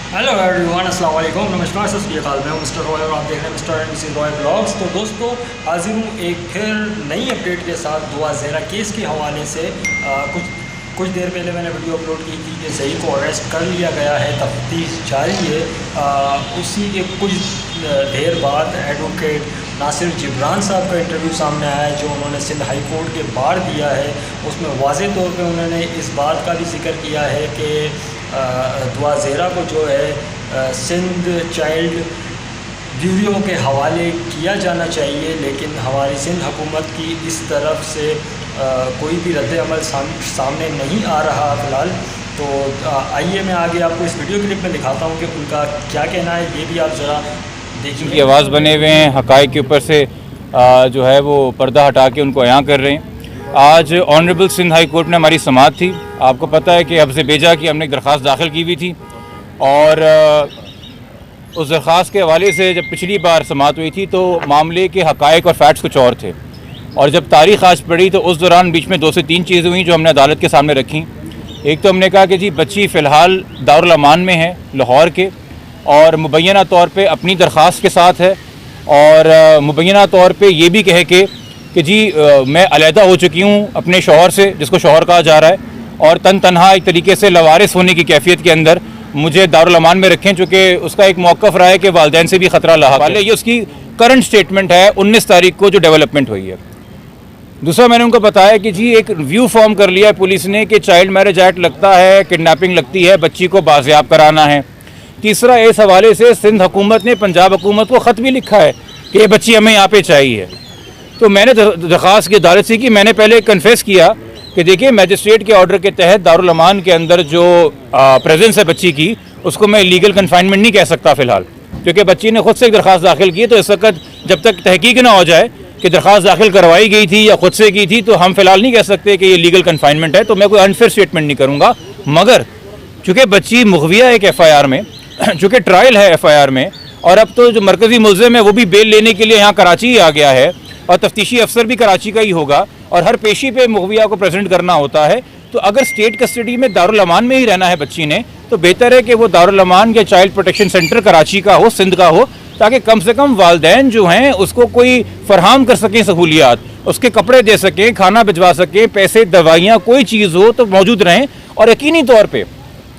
Hello everyone, अस्सलाम वालेकुम, नमस्कार, सत श्री अकाल। मैं हूं मिस्टर रॉय और आप देख रहे हैं mister and Mrs Roy blogs. तो दोस्तों, हाजिर हूं एक फिर नई अपडेट के साथ दुआ ज़ेहरा केस के हवाले से। कुछ देर पहले मैंने वीडियो अपलोड की थी कि ज़ही को अरेस्ट कर लिया गया है, तफ्तीश जारी है। उसी के कुछ देर बाद एडवोकेट नासिर जिब्रान साहब का इंटरव्यू सामने आया है, जो उन्होंने सिंध हाई कोर्ट के बाहर दिया है। उसमें वाज़ेह तौर पे उन्होंने इस बात का भी जिक्र किया है कि दुआ ज़ेहरा को जो है सिंध चाइल्ड ब्यूरो के हवाले किया जाना चाहिए, लेकिन हमारी सिंध हुकूमत की इस तरफ से कोई भी रद्द-ए-अमल सामने नहीं आ रहा फ़िलहाल। तो आइए मैं आगे आपको इस वीडियो क्लिप में दिखाता हूँ कि उनका क्या कहना है, ये भी आप ज़रा देखिए। की आवाज़ बने हुए हैं, हक़ाइक़ के ऊपर से जो है वो पर्दा हटा के उनको अयां कर रहे हैं। आज ऑनरेबल सिंध हाई कोर्ट में हमारी समाअत थी। आपको पता है कि हफ्ज़ बेजा की हमने एक दरख्वास्त दाखिल की हुई थी, और उस दरख्वास्त के हवाले से जब पिछली बार समाअत हुई थी तो मामले के हक़ाइक़ और फैक्ट्स कुछ और थे, और जब तारीख़ आज पड़ी तो उस दौरान बीच में 2 से 3 चीज़ें हुई जो हमने अदालत के सामने रखी। एक तो हमने कहा कि जी बच्ची फ़िलहाल दारुल अमान में है लाहौर के, और मुबैना तौर पे अपनी दरख्वास्त के साथ है, और मुबैना तौर पे ये भी कहे कि जी मैं अलहदा हो चुकी हूँ अपने शौहर से, जिसको शौहर कहा जा रहा है, और तनहा एक तरीके से लवारिस होने की कैफियत के अंदर मुझे दारुल अमान में रखें, चूँकि उसका एक मौक़िफ़ रहा है कि वालिदैन से भी ख़तरा लाहक़ है। ये उसकी करंट स्टेटमेंट है 19 तारीख को जो डेवलपमेंट हुई है। दूसरा, मैंने उनको बताया कि जी एक व्यू फॉर्म कर लिया है पुलिस ने कि चाइल्ड मैरिज एक्ट लगता है, किडनैपिंग लगती है, बच्ची को बाज़याब कराना है। तीसरा, इस हवाले से सिंध हुकूमत ने पंजाब हुकूमत को ख़त भी लिखा है कि ये बच्ची हमें यहाँ पे चाहिए। तो मैंने दरख्वास्त की अदालत से की, मैंने पहले कन्फेस किया कि देखिए मैजिस्ट्रेट के ऑर्डर के तहत दारुल अमान के अंदर जो प्रेजेंस है बच्ची की, उसको मैं लीगल कन्फाइनमेंट नहीं कह सकता फ़िलहाल, क्योंकि बच्ची ने खुद से एक दरख्वास्त दाखिल की। तो इस वक्त जब तक तहकीक ना हो जाए कि दरख्वास्त दाखिल करवाई गई थी या खुद से की थी, तो हम फ़िलहाल नहीं कह सकते कि ये लीगल कन्फाइनमेंट है। तो मैं कोई अनफेयर स्टेटमेंट नहीं करूँगा, मगर चूँकि बच्ची मुखविया एक FIR में, चूँकि ट्रायल है FIR में, और अब तो जो मरकज़ी मुल्ज़िम है वो भी बेल लेने के लिए यहाँ कराची ही आ गया है, और तफ्तीशी अफसर भी कराची का ही होगा, और हर पेशी पे मुखविया को प्रेजेंट करना होता है। तो अगर स्टेट कस्टडी में दारुल अमान में ही रहना है बच्ची ने, तो बेहतर है कि वो दारुल अमान या चाइल्ड प्रोटेक्शन सेंटर कराची का हो, सिंध का हो, ताकि कम से कम वालिदैन जो हैं उसको कोई फरहम कर सकें सहूलियात, उसके कपड़े दे सकें, खाना भिजवा सकें, पैसे, दवाइयाँ, कोई चीज़ हो तो मौजूद रहें। और यकीनी तौर पर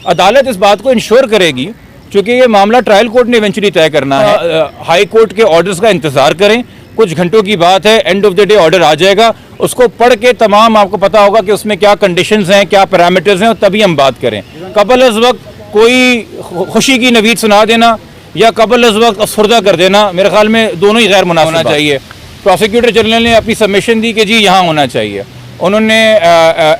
अदालत इस बात को इंश्योर करेगी, चूँकि ये मामला ट्रायल कोर्ट ने इवेंचुअली तय करना है। हाई कोर्ट के ऑर्डर्स का इंतज़ार करें, कुछ घंटों की बात है, end of the day order आ जाएगा। उसको पढ़ के तमाम आपको पता होगा कि उसमें क्या कंडीशंस हैं, क्या पैरामीटर्स हैं, और तभी हम बात करें। कबल अज़ वक्त कोई खुशी की नवीद सुना देना या कबल अज़ वक्त अफसरदा कर देना, मेरे ख्याल में दोनों ही गैर मुनासिब होना चाहिए। प्रोसिक्यूटर जनरल ने अपनी सबमिशन दी कि जी यहाँ होना चाहिए। उन्होंने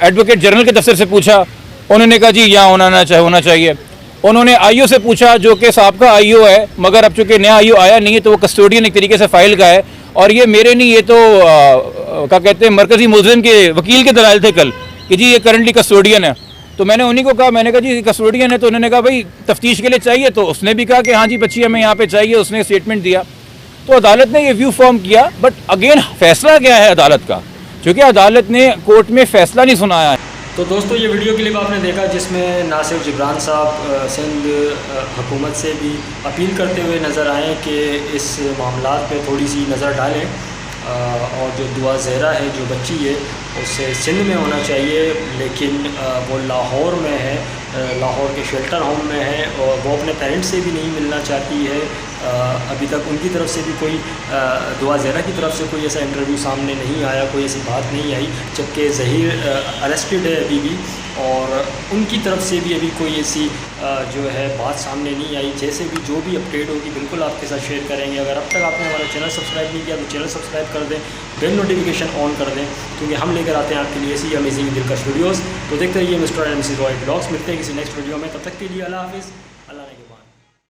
एडवोकेट जनरल के दफ्तर से पूछा, उन्होंने कहा जी यहाँ होना चाहिए। उन्होंने IO से पूछा, जो कि साबका IO है, मगर अब चूँकि नया IO आया नहीं है तो वो कस्टोडियन एक तरीके से फ़ाइल का है, और ये मेरे नहीं, ये तो क्या कहते हैं मरकज़ी मुल्ज़िम के वकील के दलाइल थे कल कि जी ये करंटली कस्टोडियन है। तो मैंने उन्हीं को कहा, मैंने कहा जी कस्टोडियन है, तो उन्होंने कहा भाई तफ्तीश के लिए चाहिए, तो उसने भी कहा कि हाँ जी बच्ची हमें यहाँ पे चाहिए, उसने स्टेटमेंट दिया। तो अदालत ने ये व्यू फॉर्म किया, बट अगेन फैसला क्या है अदालत का, क्योंकि अदालत ने कोर्ट में फ़ैसला नहीं सुनाया है। तो दोस्तों, ये वीडियो क्लिप आपने देखा जिसमें नासिर जिब्रान साहब सिंध हुकूमत से भी अपील करते हुए नज़र आए कि इस मामलात पे थोड़ी सी नज़र डालें, और जो दुआ ज़ेहरा है, जो बच्ची है, उसे सिंध में होना चाहिए, लेकिन वो लाहौर में है, लाहौर के शेल्टर होम में है, और वो अपने पेरेंट्स से भी नहीं मिलना चाहती है। अभी तक उनकी तरफ से भी कोई दुआ ज़ेहरा की तरफ से कोई ऐसा इंटरव्यू सामने नहीं आया, कोई ऐसी बात नहीं आई, जबकि ज़हीर अरेस्टेड है अभी भी, और उनकी तरफ से भी अभी कोई ऐसी जो है बात सामने नहीं आई। जैसे भी जो भी अपडेट होगी बिल्कुल आपके साथ शेयर करेंगे। अगर अब तक आपने हमारा चैनल सब्सक्राइब नहीं किया तो चैनल सब्सक्राइब कर दें, बेल नोटिफिकेशन ऑन कर दें, क्योंकि हम लेकर आते हैं आपके लिए ऐसी अमेजिंग दिलकश वीडियोज़। तो देखते रहिए mister and Mrs Roy blogs. मिलते हैं किसी नेक्स्ट वीडियो में, तब तक के लिए अल्लाह हाफिज़, अल्लाह ने